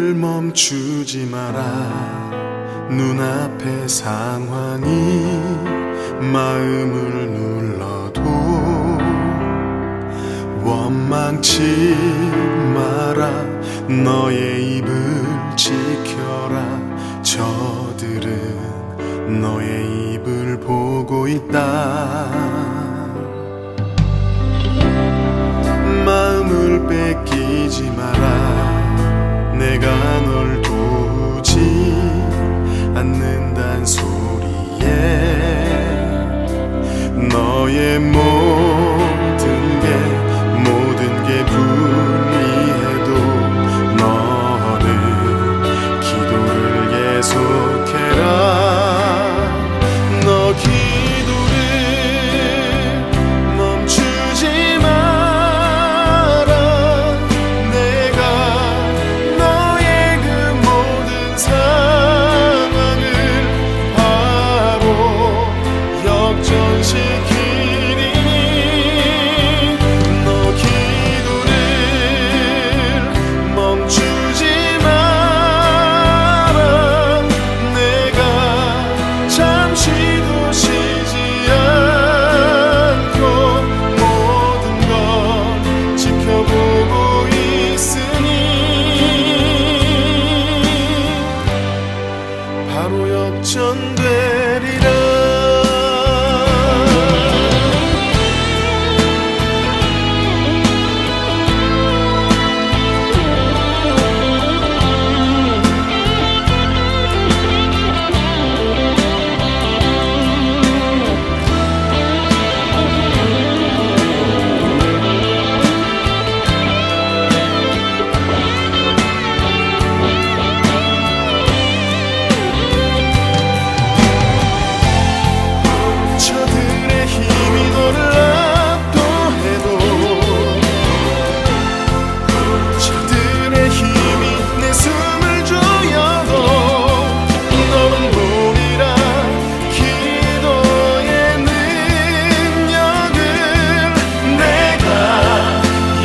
오늘 멈추지 마라. 눈앞의 상황이 마음을 눌러도 원망치 마라. 너의 입을 지켜라. 저들은 너의 입을 보고 있다. 마음을 뺏기지 마라. 내가 널 도우지 않는단 소리에 너의 모든 게 불리해도 너는 기도를 계속해라. 너 기도를 멈추지 마라. 내가 너의 그 모든 상황을 바로 역전시키리니 너 기도를 멈추지 마라. 내가 잠시도 쉬지 않고 모든 걸 지켜보고 있으니 바로 역전되리라. 저들의 힘이 너를 압도해도 저들의 힘이 내 숨을 조여도 너는 보리라. 기도의 능력을 내가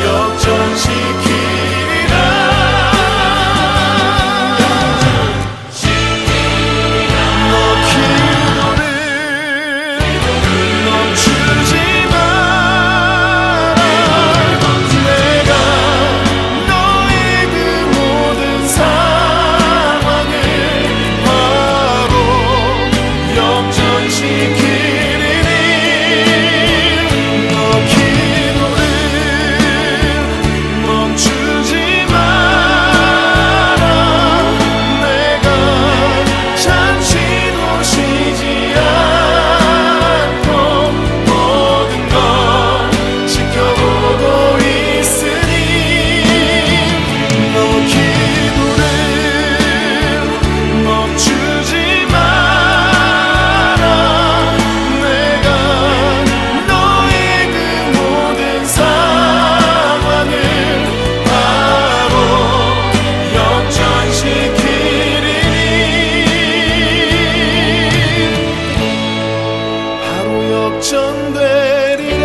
역전시키리라. 너 기도를 멈추지 마라. 내가 너의 그 모든 상황을 바로 역전시키리니 너 기도를 멈추지 마라. 내가 잠시도 쉬지 않고 모든 걸 지켜보고 있으니 너 기도를 멈추지 마라. 내가 너의 그 모든 상황을 바로 역전시키리니 바로 역전되리라.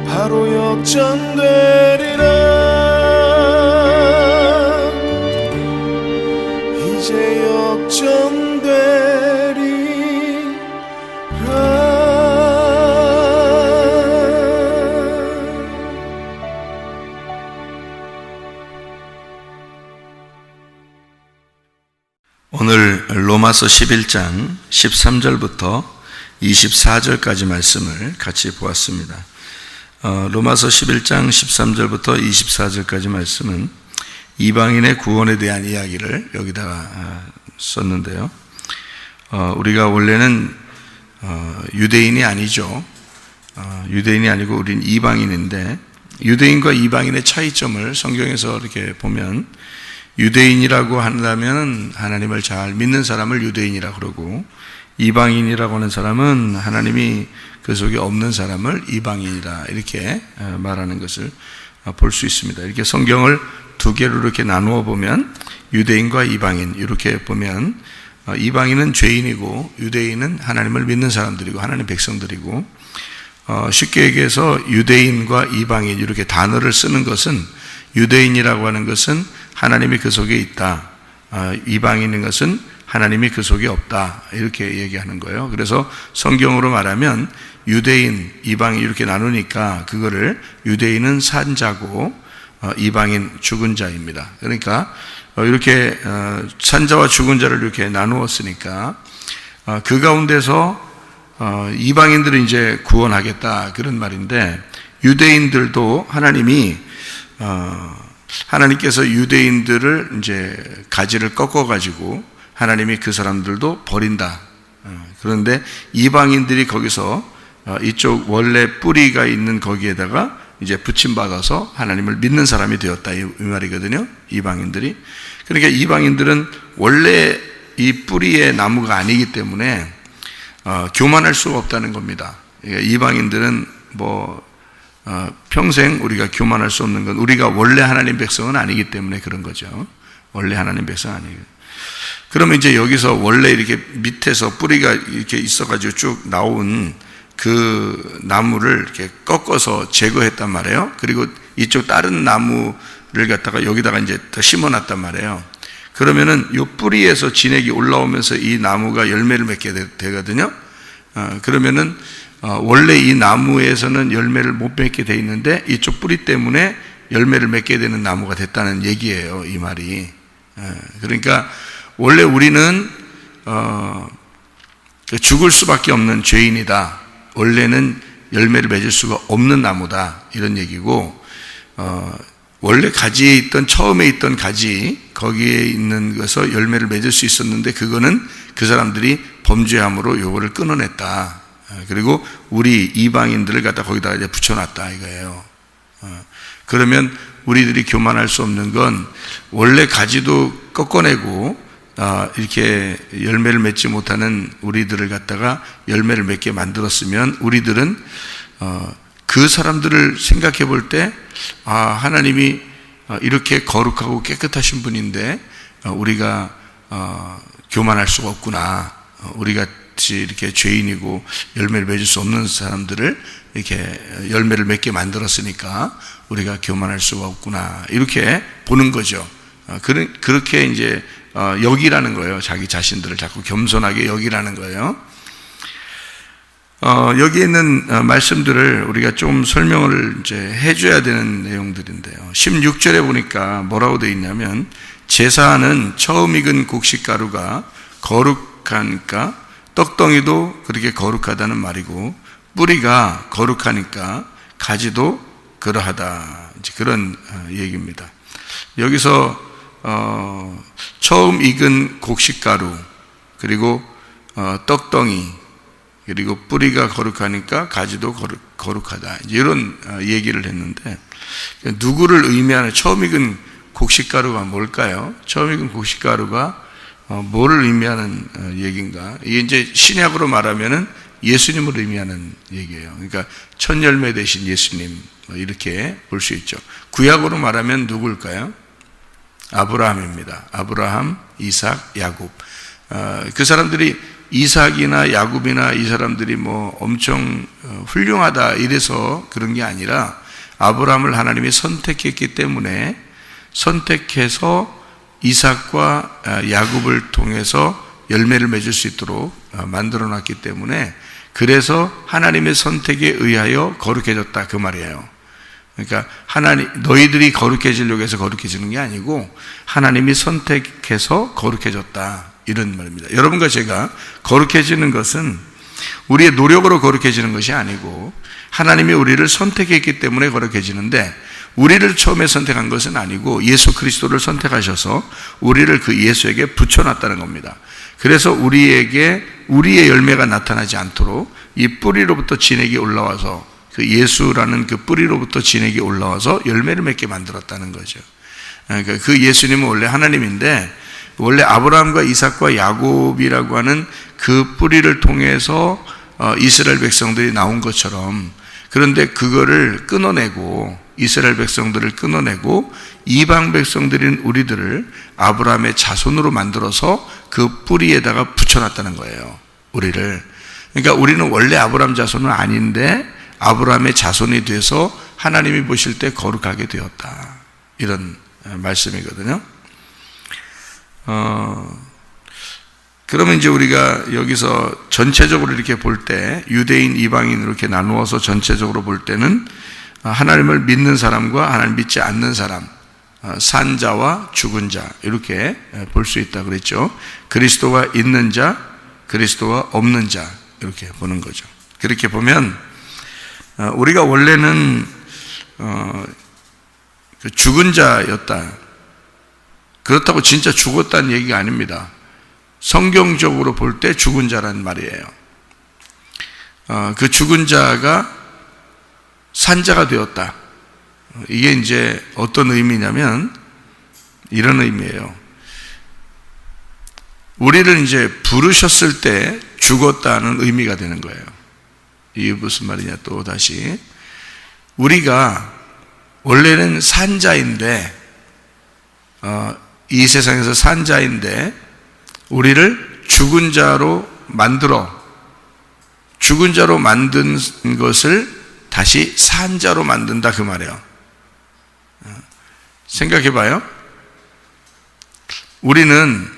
바로 역전되리라. 이제 오늘 로마서 11장 13절부터 24절까지 말씀을 같이 보았습니다. 로마서 11장 13절부터 24절까지 말씀은 이방인의 구원에 대한 이야기를 여기다가 썼는데요. 우리가 원래는 유대인이 아니죠. 유대인이 아니고 우린 이방인인데 유대인과 이방인의 차이점을 성경에서 이렇게 보면 유대인이라고 한다면 하나님을 잘 믿는 사람을 유대인이라고 그러고 이방인이라고 하는 사람은 하나님이 그 속에 없는 사람을 이방인이라 이렇게 말하는 것을 볼 수 있습니다. 이렇게 성경을 두 개로 이렇게 나누어 보면 유대인과 이방인 이렇게 보면 이방인은 죄인이고 유대인은 하나님을 믿는 사람들이고 하나님 백성들이고 쉽게 얘기해서 유대인과 이방인 이렇게 단어를 쓰는 것은, 유대인이라고 하는 것은 하나님이 그 속에 있다, 이방인인 것은 하나님이 그 속에 없다, 이렇게 얘기하는 거예요. 그래서 성경으로 말하면 유대인, 이방인 이렇게 나누니까 그거를 유대인은 산 자고 이방인 죽은 자입니다. 그러니까 이렇게 산자와 죽은 자를 이렇게 나누었으니까 그 가운데서 이방인들을 이제 구원하겠다, 그런 말인데, 유대인들도 하나님께서 유대인들을 이제 가지를 꺾어 가지고 하나님이 그 사람들도 버린다. 그런데 이방인들이 거기서 이쪽 원래 뿌리가 있는 거기에다가 이제 부침받아서 하나님을 믿는 사람이 되었다, 이 말이거든요. 이방인들이. 그러니까 이방인들은 원래 이 뿌리의 나무가 아니기 때문에 교만할 수가 없다는 겁니다. 그러니까 이방인들은 평생 우리가 교만할 수 없는 건, 우리가 원래 하나님 백성은 아니기 때문에 그런 거죠. 원래 하나님 백성 아니에요. 그러면 이제 여기서 원래 이렇게 밑에서 뿌리가 이렇게 있어가지고 쭉 나온 그 나무를 이렇게 꺾어서 제거했단 말이에요. 그리고 이쪽 다른 나무를 갖다가 여기다가 이제 더 심어놨단 말이에요. 그러면은 이 뿌리에서 진액이 올라오면서 이 나무가 열매를 맺게 되거든요. 그러면은 원래 이 나무에서는 열매를 못 맺게 돼 있는데 이쪽 뿌리 때문에 열매를 맺게 되는 나무가 됐다는 얘기예요, 이 말이. 그러니까 원래 우리는 죽을 수밖에 없는 죄인이다. 원래는 열매를 맺을 수가 없는 나무다, 이런 얘기고, 원래 가지에 있던, 처음에 있던 가지, 거기에 있는 것에서 열매를 맺을 수 있었는데 그거는 그 사람들이 범죄함으로 요거를 끊어냈다. 그리고 우리 이방인들을 갖다 거기다가 이제 붙여놨다, 이거예요. 그러면 우리들이 교만할 수 없는 건, 원래 가지도 꺾어내고 이렇게 열매를 맺지 못하는 우리들을 갖다가 열매를 맺게 만들었으면, 우리들은 그 사람들을 생각해 볼 때, 하나님이 이렇게 거룩하고 깨끗하신 분인데 우리가 교만할 수가 없구나, 우리 같이 이렇게 죄인이고 열매를 맺을 수 없는 사람들을 이렇게 열매를 맺게 만들었으니까 우리가 교만할 수가 없구나, 이렇게 보는 거죠. 그렇게 이제 여기라는 거예요. 자기 자신들을 자꾸 겸손하게 여기라는 거예요. 여기 있는 말씀들을 우리가 좀 설명을 이제 해줘야 되는 내용들인데요. 16절에 보니까 뭐라고 되어 있냐면, 제사는 처음 익은 곡식가루가 거룩하니까 떡덩이도 그렇게 거룩하다는 말이고, 뿌리가 거룩하니까 가지도 그러하다, 이제 그런 얘기입니다. 여기서 처음 익은 곡식가루, 그리고 떡덩이, 그리고 뿌리가 거룩하니까 가지도 거룩하다, 이런 얘기를 했는데, 누구를 의미하는, 처음 익은 곡식가루가 뭘까요? 처음 익은 곡식가루가 뭐를 의미하는 얘기인가? 이게 이제 신약으로 말하면은 예수님을 의미하는 얘기예요. 그러니까 첫 열매 되신 예수님, 이렇게 볼 수 있죠. 구약으로 말하면 누구일까요? 아브라함입니다. 아브라함, 이삭, 야곱. 그 사람들이, 이삭이나 야곱이나 이 사람들이 엄청 훌륭하다 이래서 그런 게 아니라, 아브라함을 하나님이 선택했기 때문에, 선택해서 이삭과 야곱을 통해서 열매를 맺을 수 있도록 만들어 놨기 때문에, 그래서 하나님의 선택에 의하여 거룩해졌다, 그 말이에요. 그러니까 너희들이 거룩해지려고 해서 거룩해지는 게 아니고 하나님이 선택해서 거룩해졌다, 이런 말입니다. 여러분과 제가 거룩해지는 것은 우리의 노력으로 거룩해지는 것이 아니고 하나님이 우리를 선택했기 때문에 거룩해지는데, 우리를 처음에 선택한 것은 아니고 예수 그리스도를 선택하셔서 우리를 그 예수에게 붙여놨다는 겁니다. 그래서 우리에게 우리의 열매가 나타나지 않도록 이 뿌리로부터 진액이 올라와서, 그 예수라는 그 뿌리로부터 진액이 올라와서 열매를 맺게 만들었다는 거죠. 그러니까 그 예수님은 원래 하나님인데, 원래 아브라함과 이삭과 야곱이라고 하는 그 뿌리를 통해서 이스라엘 백성들이 나온 것처럼, 그런데 그거를 끊어내고, 이스라엘 백성들을 끊어내고 이방 백성들인 우리들을 아브라함의 자손으로 만들어서 그 뿌리에다가 붙여놨다는 거예요, 우리를. 그러니까 우리는 원래 아브라함 자손은 아닌데 아브라함의 자손이 돼서 하나님이 보실 때 거룩하게 되었다. 이런 말씀이거든요. 그러면 이제 우리가 여기서 전체적으로 이렇게 볼 때 유대인, 이방인 이렇게 나누어서 전체적으로 볼 때는 하나님을 믿는 사람과 하나님 믿지 않는 사람, 산 자와 죽은 자 이렇게 볼 수 있다 그랬죠. 그리스도가 있는 자, 그리스도가 없는 자 이렇게 보는 거죠. 그렇게 보면 우리가 원래는 죽은 자였다. 그렇다고 진짜 죽었다는 얘기가 아닙니다. 성경적으로 볼 때 죽은 자란 말이에요. 그 죽은 자가 산자가 되었다. 이게 이제 어떤 의미냐면 이런 의미예요. 우리를 이제 부르셨을 때 죽었다는 의미가 되는 거예요. 이게 무슨 말이냐 또 다시. 우리가 원래는 산자인데 이 세상에서 산자인데 우리를 죽은 자로 만든 것을 다시 산자로 만든다 그 말이에요. 생각해 봐요. 우리는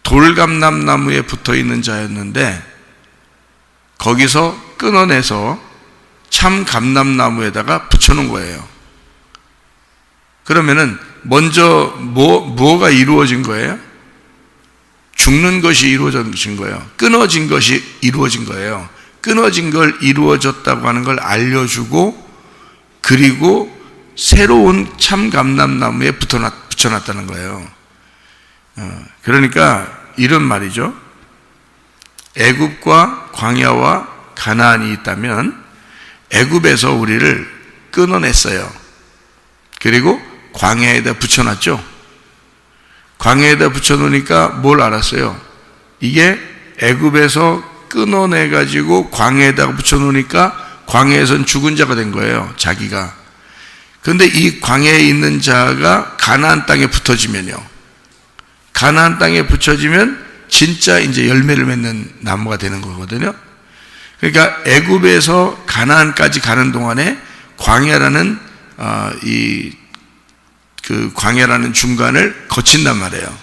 돌감람나무에 붙어 있는 자였는데 거기서 끊어내서 참 감람나무에다가 붙여놓은 거예요. 그러면은 먼저 뭐가 이루어진 거예요? 죽는 것이 이루어진 거예요. 끊어진 것이 이루어진 거예요. 끊어진 걸 이루어졌다고 하는 걸 알려주고 그리고 새로운 참 감람나무에 붙여놨다는 거예요. 그러니까 이런 말이죠. 애굽과 광야와 가나안이 있다면 애굽에서 우리를 끊어냈어요. 그리고 광야에다 붙여놨죠. 광야에다 붙여놓으니까 뭘 알았어요? 이게 애굽에서 끊어내가지고 광야에다가 붙여놓으니까 광야에선 죽은 자가 된 거예요. 자기가. 그런데 이 광야에 있는 자가 가나안 땅에 붙어지면요. 가나안 땅에 붙여지면 진짜 이제 열매를 맺는 나무가 되는 거거든요. 그러니까 애굽에서 가나안까지 가는 동안에 광야라는 광야라는 중간을 거친단 말이에요.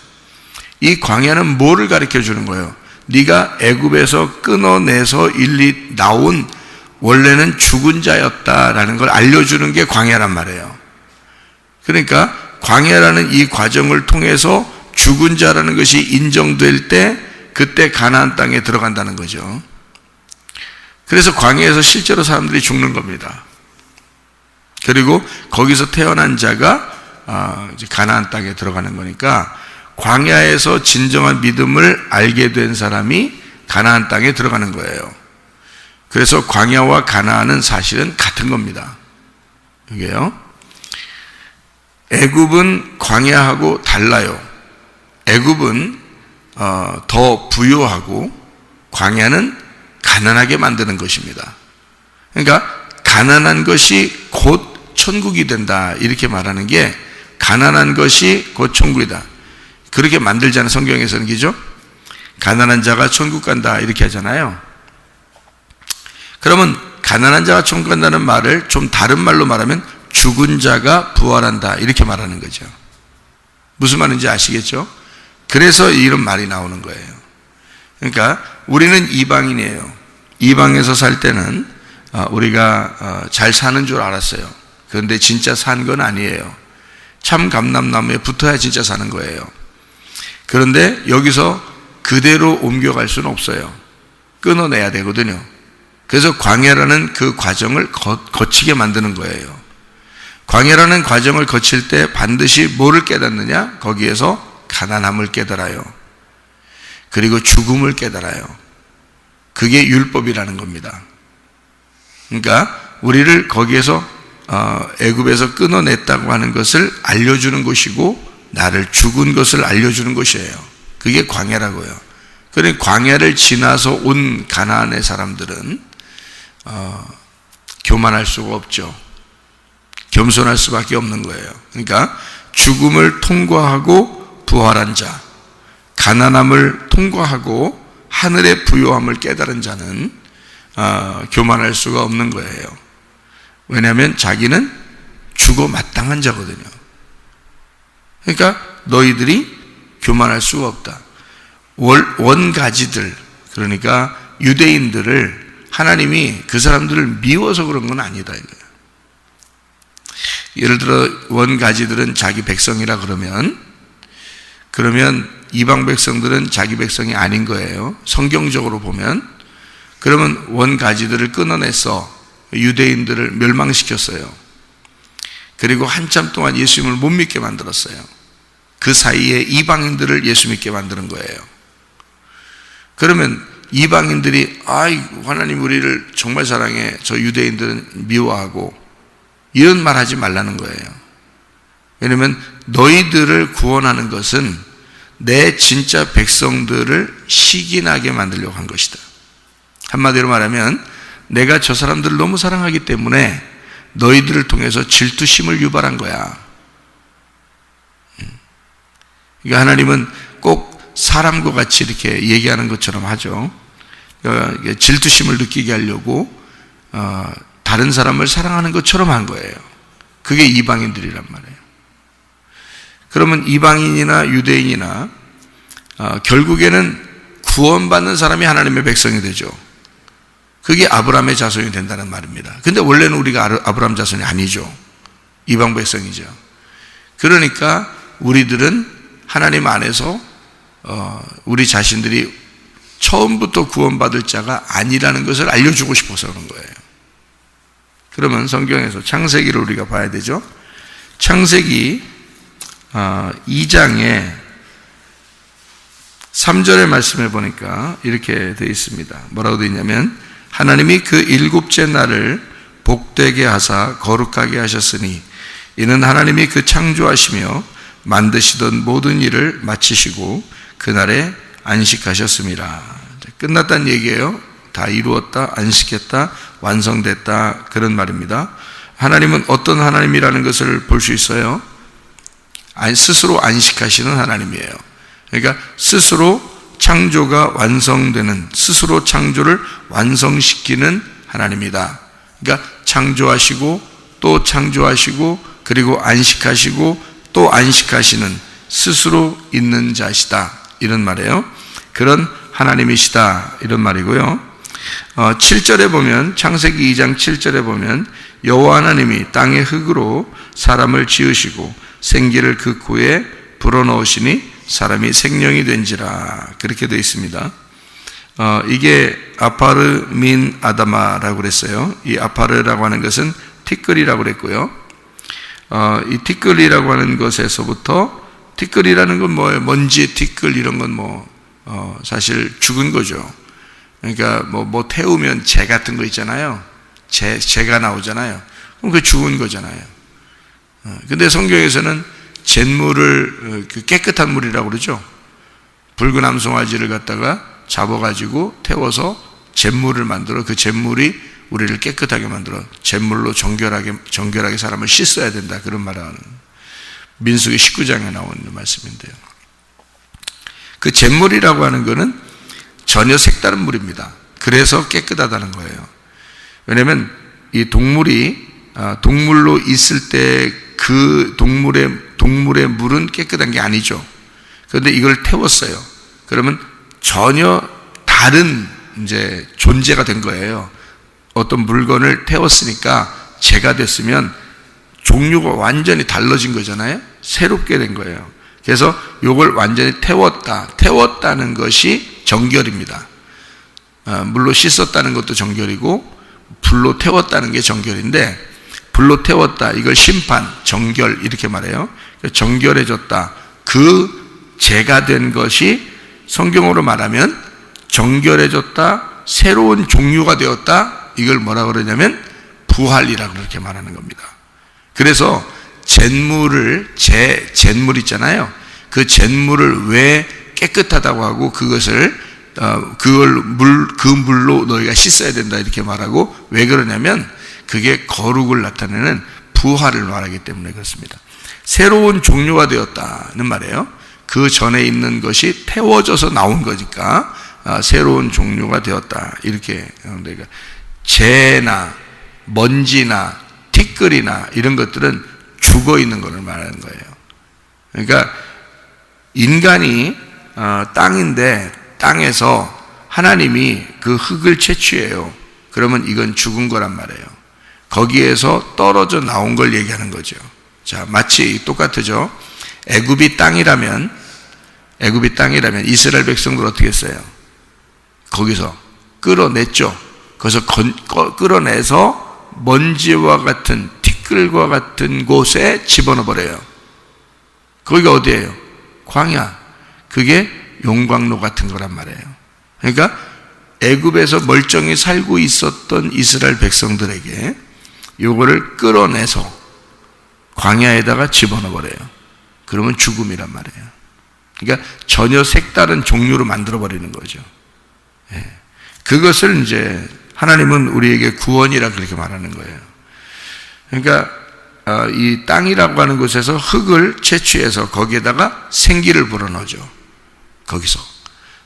이 광야는 뭐를 가르쳐 주는 거예요? 네가 애굽에서 끊어내서 일리 나온 원래는 죽은 자였다라는 걸 알려주는 게 광야란 말이에요. 그러니까 광야라는 이 과정을 통해서 죽은 자라는 것이 인정될 때 그때 가나안 땅에 들어간다는 거죠. 그래서 광야에서 실제로 사람들이 죽는 겁니다. 그리고 거기서 태어난 자가 이제 가나안 땅에 들어가는 거니까 광야에서 진정한 믿음을 알게 된 사람이 가나안 땅에 들어가는 거예요. 그래서 광야와 가나안은 사실은 같은 겁니다. 이게요. 애굽은 광야하고 달라요. 애굽은 더 부유하고 광야는 가난하게 만드는 것입니다. 그러니까 가난한 것이 곧 천국이 된다 이렇게 말하는 게 가난한 것이 곧 천국이다. 그렇게 만들자는 성경에서는 기죠. 가난한 자가 천국 간다 이렇게 하잖아요. 그러면 가난한 자가 천국 간다는 말을 좀 다른 말로 말하면 죽은 자가 부활한다 이렇게 말하는 거죠. 무슨 말인지 아시겠죠? 그래서 이런 말이 나오는 거예요. 그러니까 우리는 이방인이에요. 이방에서 살 때는 우리가 잘 사는 줄 알았어요. 그런데 진짜 산 건 아니에요. 참 감람나무에 붙어야 진짜 사는 거예요. 그런데 여기서 그대로 옮겨갈 수는 없어요. 끊어내야 되거든요. 그래서 광야라는 그 과정을 거치게 만드는 거예요. 광야라는 과정을 거칠 때 반드시 뭐를 깨닫느냐? 거기에서 가난함을 깨달아요. 그리고 죽음을 깨달아요. 그게 율법이라는 겁니다. 그러니까 우리를 거기에서 애굽에서 끊어냈다고 하는 것을 알려주는 것이고 나를 죽은 것을 알려주는 것이에요. 그게 광야라고요. 그러니 광야를 지나서 온 가나안의 사람들은 교만할 수가 없죠. 겸손할 수밖에 없는 거예요. 그러니까 죽음을 통과하고 부활한 자, 가난함을 통과하고 하늘의 부요함을 깨달은 자는 교만할 수가 없는 거예요. 왜냐하면 자기는 죽어 마땅한 자거든요. 그러니까 너희들이 교만할 수가 없다. 원가지들, 그러니까 유대인들을 하나님이 그 사람들을 미워서 그런 건 아니다 이거예요. 예를 들어 원가지들은 자기 백성이라 그러면 이방 백성들은 자기 백성이 아닌 거예요. 성경적으로 보면. 그러면 원가지들을 끊어내서 유대인들을 멸망시켰어요. 그리고 한참 동안 예수님을 못 믿게 만들었어요. 그 사이에 이방인들을 예수 믿게 만드는 거예요. 그러면 이방인들이 하나님 우리를 정말 사랑해, 저 유대인들은 미워하고, 이런 말 하지 말라는 거예요. 왜냐하면 너희들을 구원하는 것은 내 진짜 백성들을 시기나게 만들려고 한 것이다. 한마디로 말하면 내가 저 사람들을 너무 사랑하기 때문에 너희들을 통해서 질투심을 유발한 거야. 그러니까 하나님은 꼭 사람과 같이 이렇게 얘기하는 것처럼 하죠. 질투심을 느끼게 하려고 다른 사람을 사랑하는 것처럼 한 거예요. 그게 이방인들이란 말이에요. 그러면 이방인이나 유대인이나 결국에는 구원받는 사람이 하나님의 백성이 되죠. 그게 아브라함의 자손이 된다는 말입니다. 근데 원래는 우리가 아브라함 자손이 아니죠. 이방 백성이죠. 그러니까 우리들은 하나님 안에서 우리 자신들이 처음부터 구원받을 자가 아니라는 것을 알려주고 싶어서 그런 거예요. 그러면 성경에서 창세기를 우리가 봐야 되죠. 창세기 2장에 3절의 말씀에 보니까 이렇게 되어 있습니다. 뭐라고 되어 있냐면 하나님이 그 일곱째 날을 복되게 하사 거룩하게 하셨으니 이는 하나님이 그 창조하시며 만드시던 모든 일을 마치시고 그날에 안식하셨습니다. 끝났다는 얘기예요. 다 이루었다, 안식했다, 완성됐다, 그런 말입니다. 하나님은 어떤 하나님이라는 것을 볼 수 있어요. 스스로 안식하시는 하나님이에요. 그러니까 스스로 창조가 완성되는, 스스로 창조를 완성시키는 하나님이다. 그러니까 창조하시고 또 창조하시고 그리고 안식하시고 또 안식하시는 스스로 있는 자시다, 이런 말이에요. 그런 하나님이시다, 이런 말이고요. 7절에 보면, 창세기 2장 7절에 보면 여호와 하나님이 땅의 흙으로 사람을 지으시고 생기를 그 코에 불어넣으시니 사람이 생명이 된지라, 그렇게 되어 있습니다. 이게 아파르 민 아다마라고 그랬어요. 이 아파르라고 하는 것은 티끌이라고 그랬고요. 이 티끌이라고 하는 것에서부터, 티끌이라는 건 뭐예요? 먼지, 티끌 이런 건 사실 죽은 거죠. 그러니까 뭐 태우면 재 같은 거 있잖아요. 재가 나오잖아요. 그럼 그게 죽은 거잖아요. 근데 성경에서는 잿물을 깨끗한 물이라고 그러죠. 붉은 암송아지를 갖다가 잡아가지고 태워서 잿물을 만들어 그 잿물이 우리를 깨끗하게 만들어 잿물로 정결하게 사람을 씻어야 된다, 그런 말을 하는 민수기 19장에 나오는 말씀인데요. 그 잿물이라고 하는 것은 전혀 색다른 물입니다. 그래서 깨끗하다는 거예요. 왜냐하면 이 동물로 있을 때 그 동물의 물은 깨끗한 게 아니죠. 그런데 이걸 태웠어요. 그러면 전혀 다른 이제 존재가 된 거예요. 어떤 물건을 태웠으니까 재가 됐으면 종류가 완전히 달라진 거잖아요. 새롭게 된 거예요. 그래서 이걸 완전히 태웠다는 것이 정결입니다. 물로 씻었다는 것도 정결이고 불로 태웠다는 게 정결인데, 불로 태웠다, 이걸 심판, 정결 이렇게 말해요. 정결해졌다, 그 재가 된 것이 성경으로 말하면 정결해졌다, 새로운 종류가 되었다, 이걸 뭐라고 그러냐면 부활이라고 그렇게 말하는 겁니다. 그래서 잿물 있잖아요. 그 잿물을 왜 깨끗하다고 하고 그것을 그 물로 너희가 씻어야 된다 이렇게 말하고, 왜 그러냐면 그게 거룩을 나타내는 부활을 말하기 때문에 그렇습니다. 새로운 종류가 되었다는 말이에요. 그 전에 있는 것이 태워져서 나온 거니까 새로운 종류가 되었다. 이렇게 그러니까 재나 먼지나 티끌이나 이런 것들은 죽어 있는 것을 말하는 거예요. 그러니까 인간이 땅인데 땅에서 하나님이 그 흙을 채취해요. 그러면 이건 죽은 거란 말이에요. 거기에서 떨어져 나온 걸 얘기하는 거죠. 자, 마치 똑같죠. 애굽이 땅이라면 이스라엘 백성들 어떻게 했어요? 거기서 끌어냈죠. 거기서 끌어내서 먼지와 같은 티끌과 같은 곳에 집어넣어 버려요. 거기가 어디예요? 광야. 그게 용광로 같은 거란 말이에요. 그러니까 애굽에서 멀쩡히 살고 있었던 이스라엘 백성들에게 요거를 끌어내서 광야에다가 집어넣어 버려요. 그러면 죽음이란 말이에요. 그러니까 전혀 색다른 종류로 만들어 버리는 거죠. 그것을 이제 하나님은 우리에게 구원이라 그렇게 말하는 거예요. 그러니까 이 땅이라고 하는 곳에서 흙을 채취해서 거기에다가 생기를 불어넣죠. 거기서.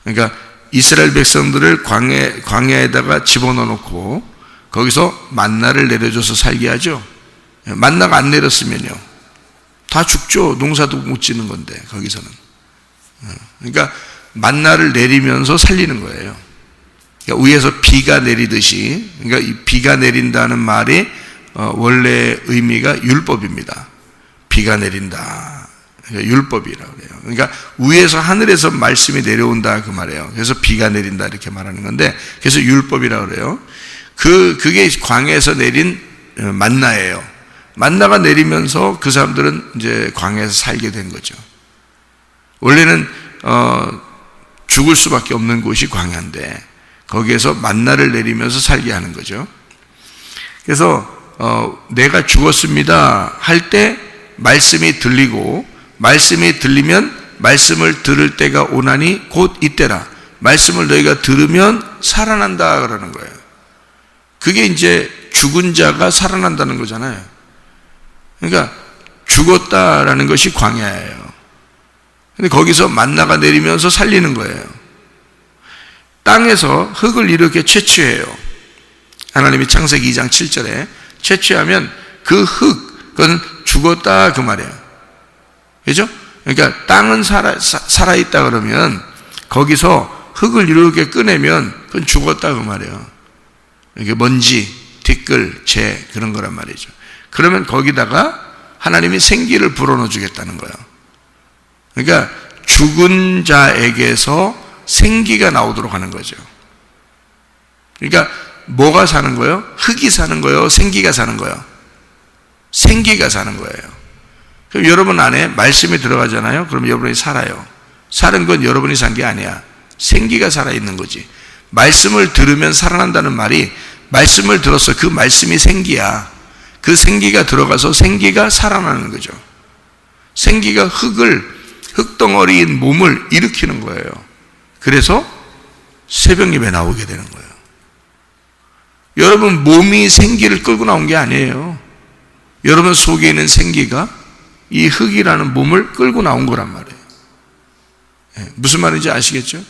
그러니까 이스라엘 백성들을 광야에다가 집어넣어 놓고 거기서 만나를 내려줘서 살게 하죠. 만나가 안 내렸으면요, 다 죽죠. 농사도 못 짓는 건데 거기서는. 그러니까 만나를 내리면서 살리는 거예요. 그러니까 위에서 비가 내리듯이, 그러니까 이 비가 내린다는 말이 원래 의미가 율법입니다. 비가 내린다. 그러니까 율법이라고 해요. 그러니까 위에서 하늘에서 말씀이 내려온다 그 말이에요. 그래서 비가 내린다 이렇게 말하는 건데, 그래서 율법이라고 그래요. 그게 광야에서 내린 만나예요. 만나가 내리면서 그 사람들은 이제 광야에서 살게 된 거죠. 원래는 죽을 수밖에 없는 곳이 광야인데 거기에서 만나를 내리면서 살게 하는 거죠. 그래서 내가 죽었습니다 할 때 말씀이 들리고, 말씀이 들리면 말씀을 들을 때가 오나니 곧 이때라. 말씀을 너희가 들으면 살아난다 그러는 거예요. 그게 이제 죽은 자가 살아난다는 거잖아요. 그러니까 죽었다라는 것이 광야예요. 근데 거기서 만나가 내리면서 살리는 거예요. 땅에서 흙을 이렇게 채취해요. 하나님이 창세기 2장 7절에 채취하면 그 흙, 그건 죽었다 그 말이에요. 그죠? 그러니까 땅은 살아있다 그러면 거기서 흙을 이렇게 꺼내면 그건 죽었다 그 말이에요. 이게 먼지, 티끌, 재 그런 거란 말이죠. 그러면 거기다가 하나님이 생기를 불어넣어 주겠다는 거예요. 그러니까 죽은 자에게서 생기가 나오도록 하는 거죠. 그러니까 뭐가 사는 거예요? 흙이 사는 거예요? 생기가 사는 거예요? 생기가 사는 거예요. 그럼 여러분 안에 말씀이 들어가잖아요. 그럼 여러분이 살아요. 사는 건 여러분이 산 게 아니야. 생기가 살아있는 거지. 말씀을 들으면 살아난다는 말이, 말씀을 들어서 그 말씀이 생기야. 그 생기가 들어가서 생기가 살아나는 거죠. 생기가 흙덩어리인 몸을 일으키는 거예요. 그래서 새벽 예배 나오게 되는 거예요. 여러분 몸이 생기를 끌고 나온 게 아니에요. 여러분 속에 있는 생기가 이 흙이라는 몸을 끌고 나온 거란 말이에요. 무슨 말인지 아시겠죠?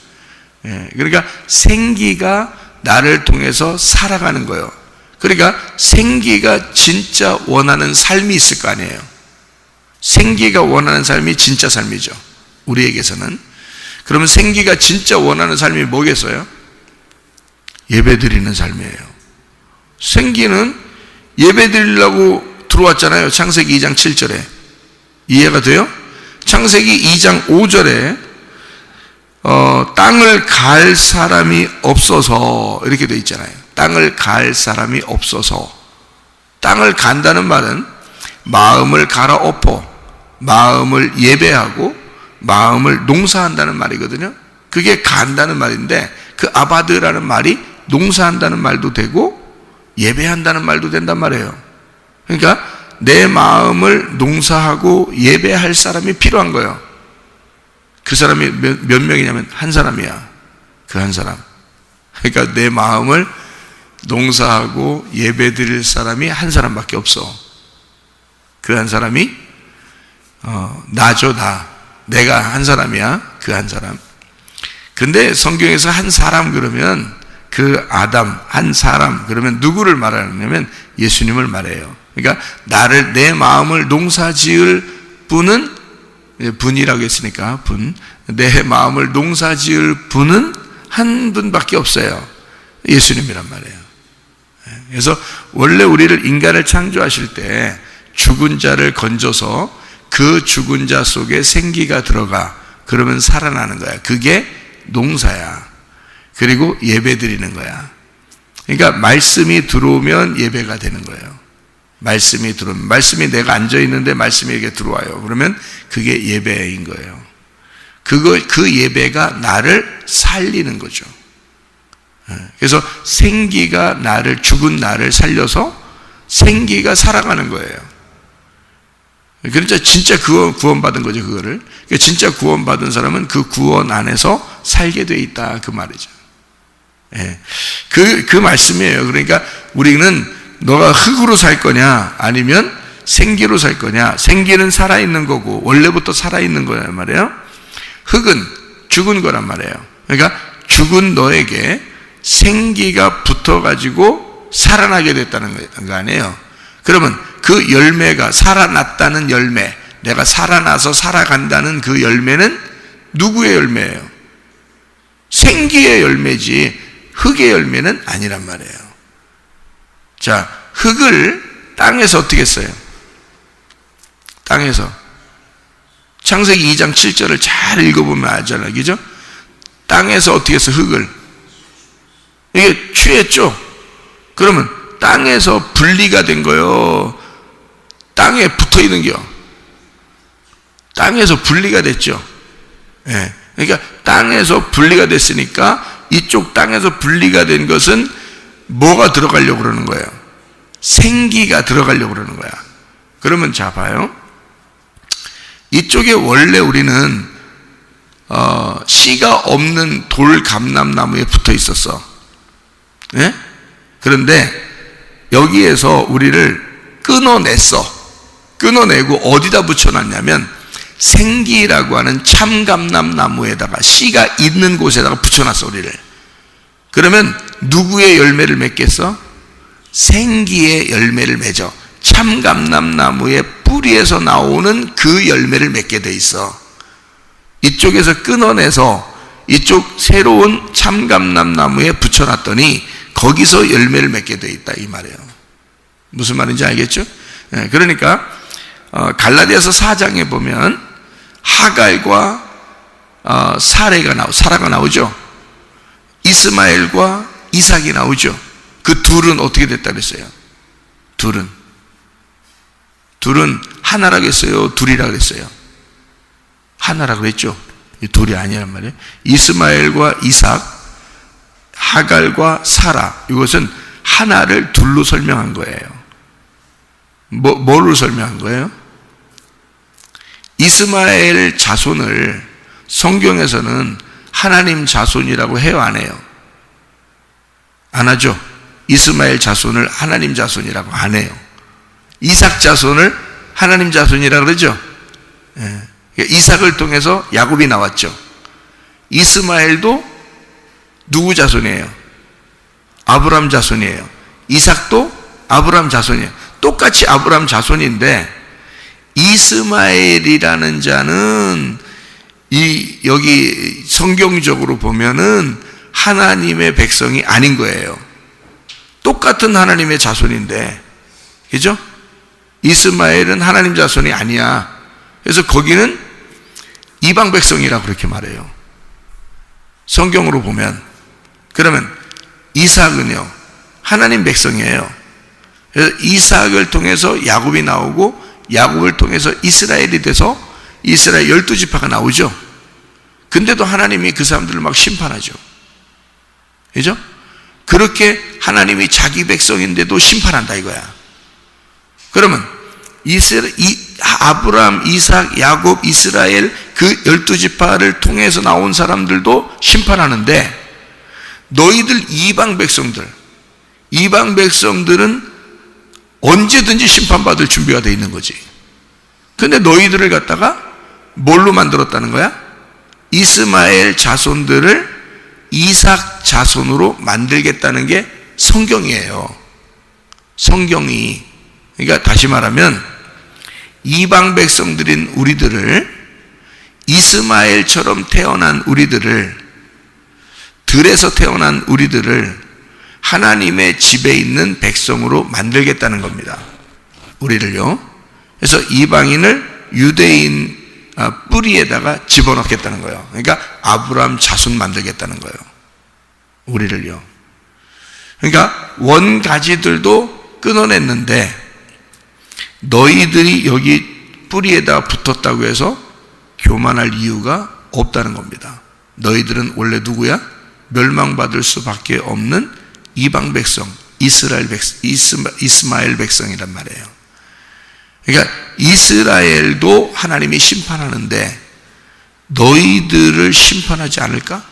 그러니까 생기가 나를 통해서 살아가는 거예요. 그러니까 생기가 진짜 원하는 삶이 있을 거 아니에요. 생기가 원하는 삶이 진짜 삶이죠. 우리에게서는. 그러면 생기가 진짜 원하는 삶이 뭐겠어요? 예배 드리는 삶이에요. 생기는 예배 드리려고 들어왔잖아요. 창세기 2장 7절에. 이해가 돼요? 창세기 2장 5절에 땅을 갈 사람이 없어서 이렇게 돼 있잖아요. 땅을 갈 사람이 없어서. 땅을 간다는 말은 마음을 갈아엎어, 마음을 예배하고 마음을 농사한다는 말이거든요. 그게 간다는 말인데, 그 아바드라는 말이 농사한다는 말도 되고 예배한다는 말도 된단 말이에요. 그러니까 내 마음을 농사하고 예배할 사람이 필요한 거예요. 그 사람이 몇 명이냐면 한 사람이야. 그 한 사람. 그러니까 내 마음을 농사하고 예배 드릴 사람이 한 사람밖에 없어. 그 한 사람이 나죠, 나. 내가 한 사람이야. 그 한 사람. 근데 성경에서 한 사람 그러면 그 아담, 한 사람 그러면 누구를 말하냐면 예수님을 말해요. 그러니까 나를, 내 마음을 농사 지을 분은, 분이라고 했으니까 분, 내 마음을 농사 지을 분은 한 분밖에 없어요. 예수님이란 말이에요. 그래서 원래 우리를, 인간을 창조하실 때 죽은 자를 건져서 그 죽은 자 속에 생기가 들어가, 그러면 살아나는 거야. 그게 농사야. 그리고 예배 드리는 거야. 그러니까 말씀이 들어오면 예배가 되는 거예요. 말씀이 들어오면, 말씀이, 내가 앉아 있는데 말씀이 이렇게 들어와요. 그러면 그게 예배인 거예요. 그 예배가 나를 살리는 거죠. 그래서 생기가 나를, 죽은 나를 살려서 생기가 살아가는 거예요. 그러니까 진짜 구원받은 거죠, 그거를. 그러니까 진짜 구원받은 사람은 그 구원 안에서 살게 돼 있다, 그 말이죠. 예. 그 말씀이에요. 그러니까 우리는 너가 흙으로 살 거냐, 아니면 생기로 살 거냐. 생기는 살아있는 거고, 원래부터 살아있는 거란 말이에요. 흙은 죽은 거란 말이에요. 그러니까 죽은 너에게 생기가 붙어가지고 살아나게 됐다는 거 아니에요. 그러면 그 열매가, 살아났다는 열매, 내가 살아나서 살아간다는 그 열매는 누구의 열매예요? 생기의 열매지 흙의 열매는 아니란 말이에요. 자, 흙을 땅에서 어떻게 써요? 땅에서. 창세기 2장 7절을 잘 읽어보면 알잖아요. 그죠? 땅에서 어떻게 해서 흙을? 이게 취했죠? 그러면 땅에서 분리가 된 거요. 땅에 붙어 있는 겨. 땅에서 분리가 됐죠. 예. 그러니까 땅에서 분리가 됐으니까 이쪽 땅에서 분리가 된 것은 뭐가 들어가려고 그러는 거예요? 생기가 들어가려고 그러는 거야. 그러면 자, 봐요. 이쪽에 원래 우리는 씨가 없는 돌 감람나무에 붙어 있었어. 예? 그런데 여기에서 우리를 끊어냈어. 끊어내고 어디다 붙여놨냐면 생기라고 하는 참감람나무에다가, 씨가 있는 곳에다가 붙여놨어, 우리를. 그러면 누구의 열매를 맺겠어? 생기의 열매를 맺어. 참감람나무의 뿌리에서 나오는 그 열매를 맺게 돼 있어. 이쪽에서 끊어내서 이쪽 새로운 참감람나무에 붙여놨더니 거기서 열매를 맺게 돼 있다, 이 말이에요. 무슨 말인지 알겠죠? 네, 그러니까 갈라디아서 4장에 보면 하갈과 사라가 나오죠. 이스마엘과 이삭이 나오죠. 그 둘은 어떻게 됐다 그랬어요? 둘은 하나라고 했어요? 둘이라고 그랬어요? 하나라고 그랬죠. 둘이 아니란 말이에요. 이스마엘과 이삭, 하갈과 사라, 이것은 하나를 둘로 설명한 거예요. 뭐로 설명한 거예요? 이스마엘 자손을 성경에서는 하나님 자손이라고 해요, 안 해요? 안 하죠? 이스마엘 자손을 하나님 자손이라고 안 해요. 이삭 자손을 하나님 자손이라고 그러죠? 예. 이삭을 통해서 야곱이 나왔죠. 이스마엘도 누구 자손이에요? 아브라함 자손이에요. 이삭도 아브라함 자손이에요. 똑같이 아브라함 자손인데 이스마엘이라는 자는 여기 성경적으로 보면은 하나님의 백성이 아닌 거예요. 똑같은 하나님의 자손인데, 그죠? 이스마엘은 하나님 자손이 아니야. 그래서 거기는 이방 백성이라고 그렇게 말해요. 성경으로 보면. 그러면 이삭은요, 하나님 백성이에요. 그래서 이삭을 통해서 야곱이 나오고, 야곱을 통해서 이스라엘이 돼서 이스라엘 12지파가 나오죠. 근데도 하나님이 그 사람들을 막 심판하죠. 그죠? 그렇게 하나님이 자기 백성인데도 심판한다 이거야. 그러면 아브라함, 이삭, 야곱, 이스라엘 그 12지파를 통해서 나온 사람들도 심판하는데, 너희들 이방 백성들은 언제든지 심판받을 준비가 되어 있는 거지. 근데 너희들을 갖다가 뭘로 만들었다는 거야? 이스마엘 자손들을 이삭 자손으로 만들겠다는 게 성경이에요. 성경이. 그러니까 다시 말하면 이방 백성들인 우리들을, 이스마엘처럼 태어난 우리들을, 들에서 태어난 우리들을 하나님의 집에 있는 백성으로 만들겠다는 겁니다. 우리를요. 그래서 이방인을 유대인 뿌리에다가 집어넣겠다는 거예요. 그러니까 아브라함 자손 만들겠다는 거예요. 우리를요. 그러니까 원가지들도 끊어냈는데 너희들이 여기 뿌리에다 붙었다고 해서 교만할 이유가 없다는 겁니다. 너희들은 원래 누구야? 멸망받을 수밖에 없는 이방 백성, 이스마엘 백성이란 말이에요. 그러니까 이스라엘도 하나님이 심판하는데 너희들을 심판하지 않을까?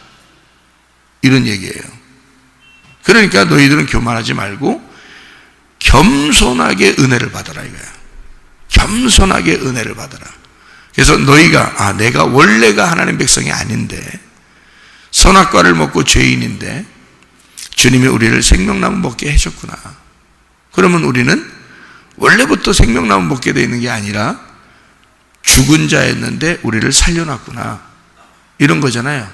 이런 얘기예요. 그러니까 너희들은 교만하지 말고 겸손하게 은혜를 받아라 이거야. 겸손하게 은혜를 받아라. 그래서 너희가 내가 원래가 하나님 백성이 아닌데 선악과를 먹고 죄인인데 주님이 우리를 생명나무 먹게 해줬구나. 그러면 우리는 원래부터 생명나무 먹게 되어 있는 게 아니라 죽은 자였는데 우리를 살려놨구나. 이런 거잖아요.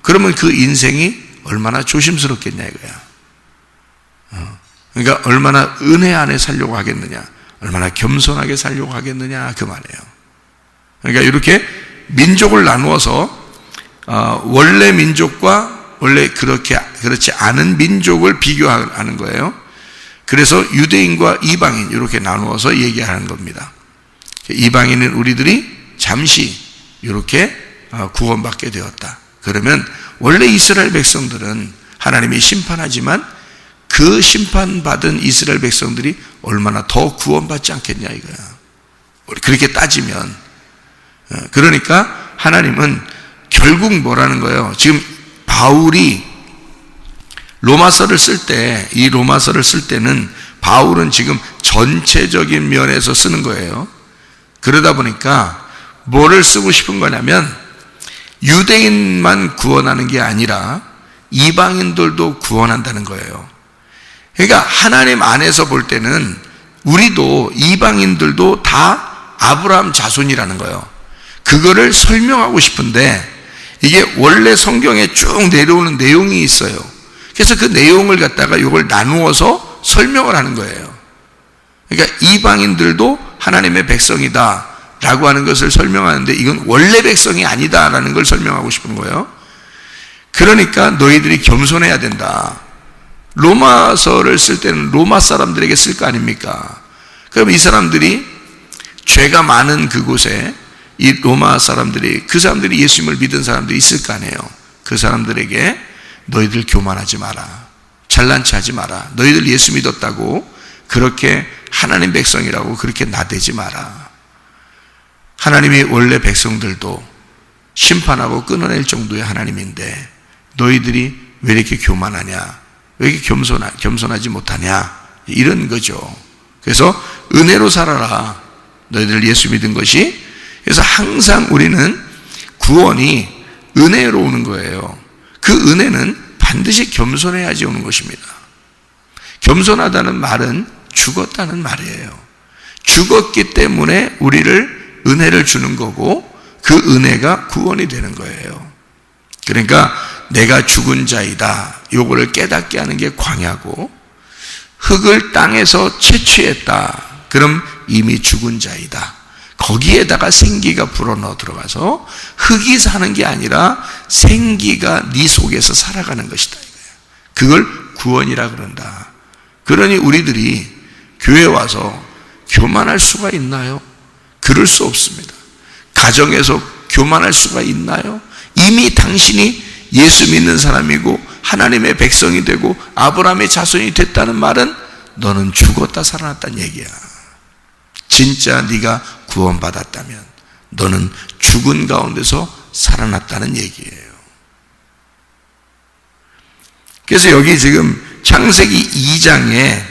그러면 그 인생이 얼마나 조심스럽겠냐 이거야. 그러니까 얼마나 은혜 안에 살려고 하겠느냐, 얼마나 겸손하게 살려고 하겠느냐 그 말이에요. 그러니까 이렇게 민족을 나누어서 원래 민족과 원래 그렇지 않은 민족을 비교하는 거예요. 그래서 유대인과 이방인 이렇게 나누어서 얘기하는 겁니다. 이방인은 우리들이 잠시 이렇게 구원받게 되었다. 그러면 원래 이스라엘 백성들은 하나님이 심판하지만 그 심판받은 이스라엘 백성들이 얼마나 더 구원받지 않겠냐 이거야. 그렇게 따지면. 그러니까 하나님은 결국 뭐라는 거예요? 지금 바울이 로마서를 쓸 때, 이 로마서를 쓸 때는 바울은 지금 전체적인 면에서 쓰는 거예요. 그러다 보니까 뭐를 쓰고 싶은 거냐면 유대인만 구원하는 게 아니라 이방인들도 구원한다는 거예요. 그러니까 하나님 안에서 볼 때는 우리도 이방인들도 다 아브라함 자손이라는 거예요. 그거를 설명하고 싶은데 이게 원래 성경에 쭉 내려오는 내용이 있어요. 그래서 그 내용을 갖다가 이걸 나누어서 설명을 하는 거예요. 그러니까 이방인들도 하나님의 백성이다 라고 하는 것을 설명하는데 이건 원래 백성이 아니다 라는 걸 설명하고 싶은 거예요. 그러니까 너희들이 겸손해야 된다. 로마서를 쓸 때는 로마 사람들에게 쓸 거 아닙니까? 그럼 이 사람들이 죄가 많은 그곳에 이 로마 사람들이, 그 사람들이 예수님을 믿은 사람들이 있을 거 아니에요. 그 사람들에게 너희들 교만하지 마라, 잘난 체 하지 마라, 너희들 예수 믿었다고 그렇게 하나님 백성이라고 그렇게 나대지 마라. 하나님이 원래 백성들도 심판하고 끊어낼 정도의 하나님인데 너희들이 왜 이렇게 교만하냐, 왜 이렇게 겸손하지 못하냐, 이런 거죠. 그래서 은혜로 살아라. 너희들 예수 믿은 것이. 그래서 항상 우리는 구원이 은혜로 오는 거예요. 그 은혜는 반드시 겸손해야지 오는 것입니다. 겸손하다는 말은 죽었다는 말이에요. 죽었기 때문에 우리를 은혜를 주는 거고 그 은혜가 구원이 되는 거예요. 그러니까 내가 죽은 자이다, 요거를 깨닫게 하는 게 광야고, 흙을 땅에서 채취했다, 그럼 이미 죽은 자이다. 거기에다가 생기가 불어넣어 들어가서 흙이 사는 게 아니라 생기가 네 속에서 살아가는 것이다 이거야. 그걸 구원이라 그런다. 그러니 우리들이 교회 와서 교만할 수가 있나요? 그럴 수 없습니다. 가정에서 교만할 수가 있나요? 이미 당신이 예수 믿는 사람이고 하나님의 백성이 되고 아브라함의 자손이 됐다는 말은 너는 죽었다 살아났다는 얘기야. 진짜 네가 구원받았다면 너는 죽은 가운데서 살아났다는 얘기예요. 그래서 여기 지금 창세기 2장에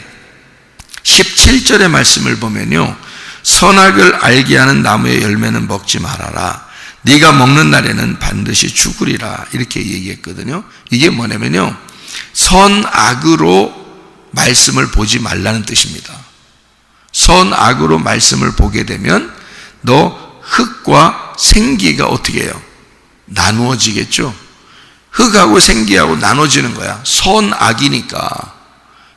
17절의 말씀을 보면요, 선악을 알게 하는 나무의 열매는 먹지 말아라. 네가 먹는 날에는 반드시 죽으리라 이렇게 얘기했거든요. 이게 뭐냐면요, 선악으로 말씀을 보지 말라는 뜻입니다. 선악으로 말씀을 보게 되면 너 흙과 생기가 어떻게 해요? 나누어지겠죠. 흙하고 생기하고 나눠지는 거야. 선악이니까.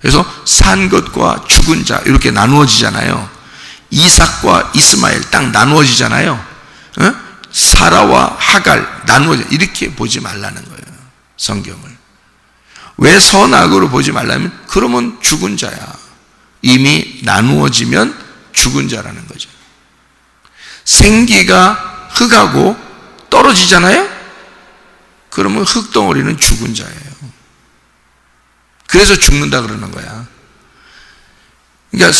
그래서 산 것과 죽은 자 이렇게 나누어지잖아요. 이삭과 이스마엘 딱 나누어지잖아요. 사라와 하갈 나누어져. 이렇게 보지 말라는 거예요, 성경을. 왜 선악으로 보지 말라면, 그러면 죽은 자야. 이미 나누어지면 죽은 자라는 거죠. 생기가 흙하고 떨어지잖아요. 그러면 흙덩어리는 죽은 자예요. 그래서 죽는다 그러는 거야. 그러니까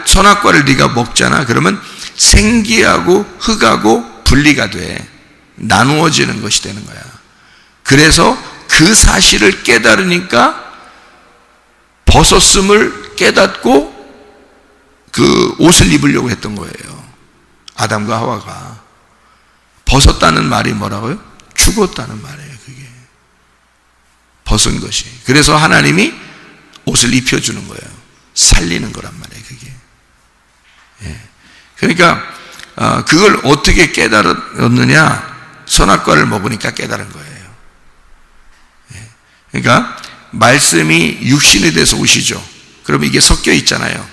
선악과를 네가 먹잖아. 그러면 생기하고 흙하고 분리가 돼. 나누어지는 것이 되는 거야. 그래서 그 사실을 깨달으니까 벗었음을 깨닫고 그 옷을 입으려고 했던 거예요. 아담과 하와가. 벗었다는 말이 뭐라고요? 죽었다는 말이에요. 그게 벗은 것이. 그래서 하나님이 옷을 입혀주는 거예요. 살리는 거란 말이에요. 그게. 예. 그러니까 그걸 어떻게 깨달았느냐? 선악과를 먹으니까 깨달은 거예요. 예. 그러니까 말씀이 육신이 돼서 오시죠. 그러면 이게 섞여 있잖아요.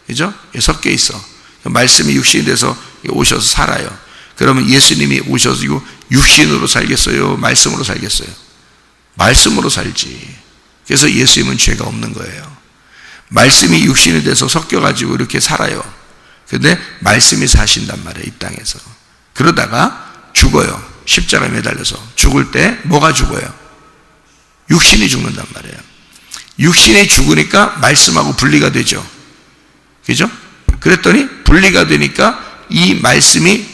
그죠? 섞여 있어. 말씀이 육신이 돼서 오셔서 살아요. 그러면 예수님이 오셔서 육신으로 살겠어요? 말씀으로 살겠어요? 말씀으로 살지. 그래서 예수님은 죄가 없는 거예요. 말씀이 육신이 돼서 섞여가지고 이렇게 살아요. 근데 말씀이 사신단 말이에요, 이 땅에서. 그러다가 죽어요. 십자가에 매달려서. 죽을 때 뭐가 죽어요? 육신이 죽는단 말이에요. 육신이 죽으니까 말씀하고 분리가 되죠. 그죠? 그랬더니 분리가 되니까 이 말씀이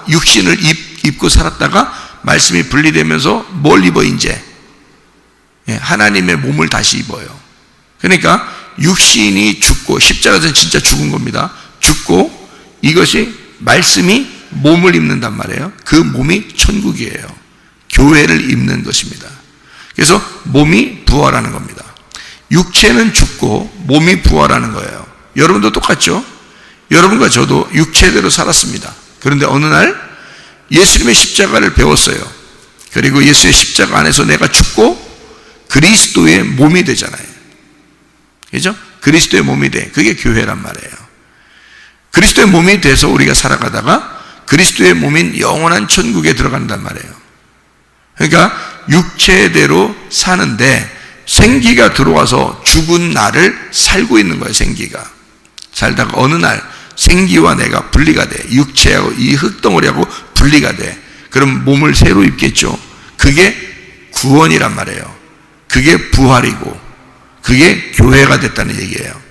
육신을 입고 살았다가 말씀이 분리되면서 뭘 입어 이제? 하나님의 몸을 다시 입어요. 그러니까 육신이 죽고, 십자가에서는 진짜 죽은 겁니다. 죽고 이것이 말씀이 몸을 입는단 말이에요. 그 몸이 천국이에요. 교회를 입는 것입니다. 그래서 몸이 부활하는 겁니다. 육체는 죽고 몸이 부활하는 거예요. 여러분도 똑같죠? 여러분과 저도 육체대로 살았습니다. 그런데 어느 날 예수님의 십자가를 배웠어요. 그리고 예수의 십자가 안에서 내가 죽고 그리스도의 몸이 되잖아요. 그죠? 그리스도의 몸이 돼. 그게 교회란 말이에요. 그리스도의 몸이 돼서 우리가 살아가다가 그리스도의 몸인 영원한 천국에 들어간단 말이에요. 그러니까 육체대로 사는데 생기가 들어와서 죽은 나를 살고 있는 거예요. 생기가 살다가 어느 날 생기와 내가 분리가 돼. 육체하고 이 흙덩어리하고 분리가 돼. 그럼 몸을 새로 입겠죠. 그게 구원이란 말이에요. 그게 부활이고 그게 교회가 됐다는 얘기예요.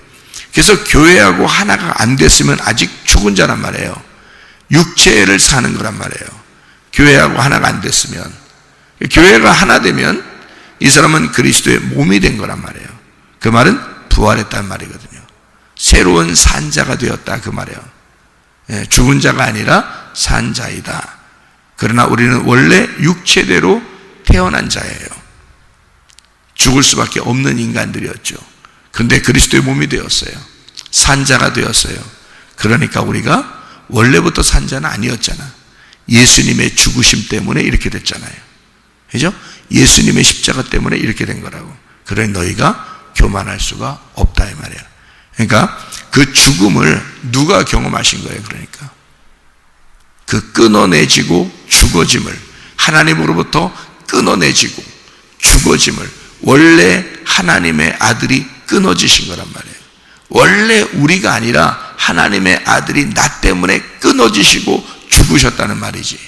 그래서 교회하고 하나가 안 됐으면 아직 죽은 자란 말이에요. 육체를 사는 거란 말이에요. 교회하고 하나가 안 됐으면. 교회가 하나 되면 이 사람은 그리스도의 몸이 된 거란 말이에요. 그 말은 부활했다는 말이거든요. 새로운 산자가 되었다 그 말이에요. 죽은 자가 아니라 산자이다. 그러나 우리는 원래 육체대로 태어난 자예요. 죽을 수밖에 없는 인간들이었죠. 근데 그리스도의 몸이 되었어요. 산자가 되었어요. 그러니까 우리가 원래부터 산자는 아니었잖아. 예수님의 죽으심 때문에 이렇게 됐잖아요. 그죠? 예수님의 십자가 때문에 이렇게 된 거라고. 그러니 너희가 교만할 수가 없다 이 말이에요. 그러니까 그 죽음을 누가 경험하신 거예요? 그러니까 그 끊어내지고 죽어짐을, 하나님으로부터 끊어내지고 죽어짐을 원래 하나님의 아들이 끊어지신 거란 말이에요. 원래 우리가 아니라 하나님의 아들이 나 때문에 끊어지시고 죽으셨다는 말이지.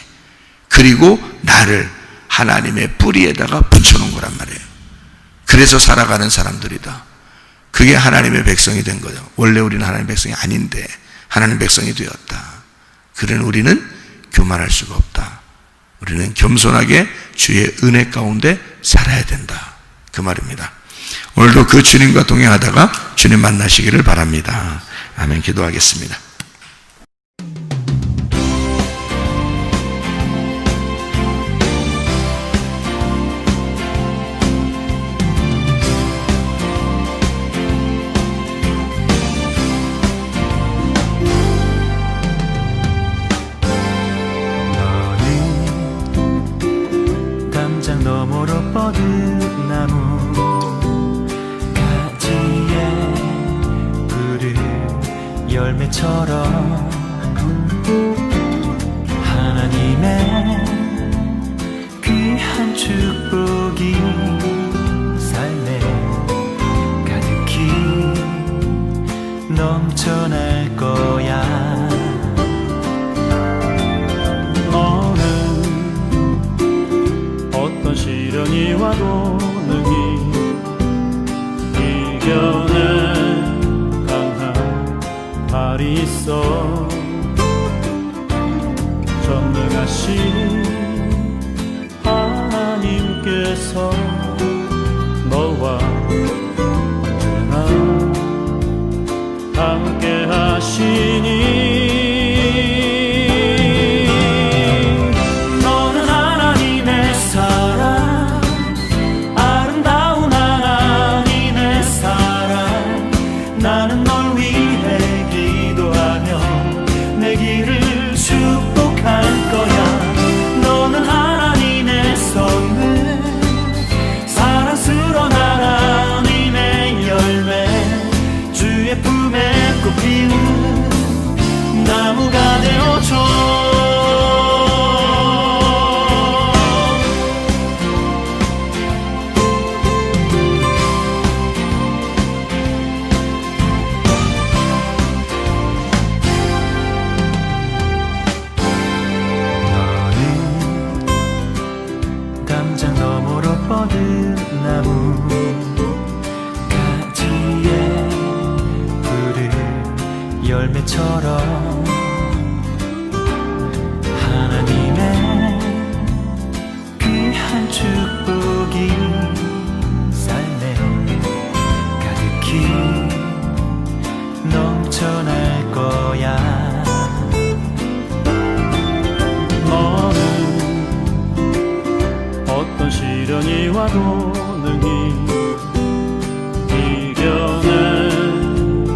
그리고 나를 하나님의 뿌리에다가 붙여놓은 거란 말이에요. 그래서 살아가는 사람들이다. 그게 하나님의 백성이 된 거죠. 원래 우리는 하나님의 백성이 아닌데 하나님의 백성이 되었다. 그러니 우리는 교만할 수가 없다. 우리는 겸손하게 주의 은혜 가운데 살아야 된다. 그 말입니다. 오늘도 그 주님과 동행하다가 주님 만나시기를 바랍니다. 아멘. 기도하겠습니다. 시련이 와도 능히 이겨낸 강한 발이 있어. 전능하신 하나님께서 너와 언제나 함께 하시니. 너는 하나님의 사랑, 아름다운 하나님의 사랑. 나는 널 위해 기도하며 내 길을 축복할 거야. 너는 하나님의 선물, 사랑스러운 하나님의 열매. 주의 품에 꽃피우는 나무가 되어줘. 담장 너머로 뻗은 나무 가지에 푸른 열매처럼 하나님의 귀한 축복이 삶에 가득히 넘쳐날 거야. 어떤 시련이 와도 능히 이겨낸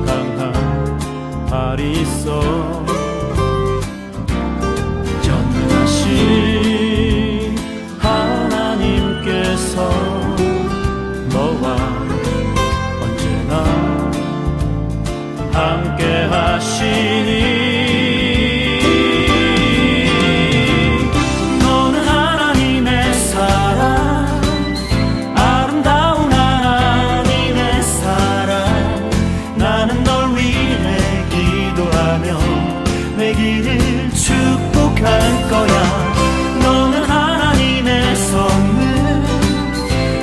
강한 발이 있어. 전능하신 하나님께서 너와 언제나 함께 하시니. 내 길을 축복할 거야. 너는 하나님의 선물,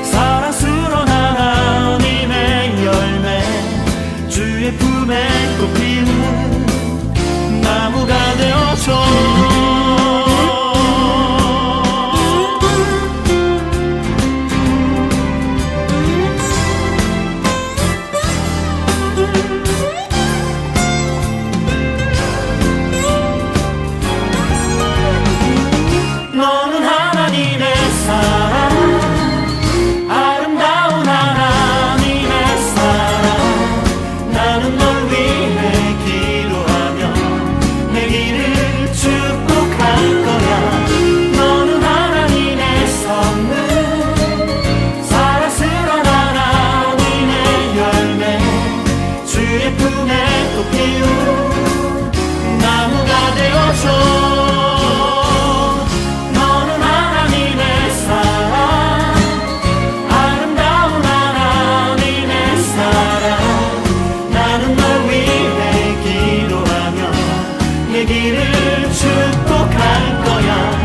사랑스러운 하나님의 열매. 주의 품에 꽃피우는 나무가 되어줘. 너는 하나님의 사랑, 아름다운 하나님의 사랑. 나는 널 위해 기도하며 내 길을 축복할 거야. 너는 하나님의 선물, 사랑스러운 하나님의 열매. 주의 품에 꽃피운 나무가 되어줘. 내 길을 축복할 거야.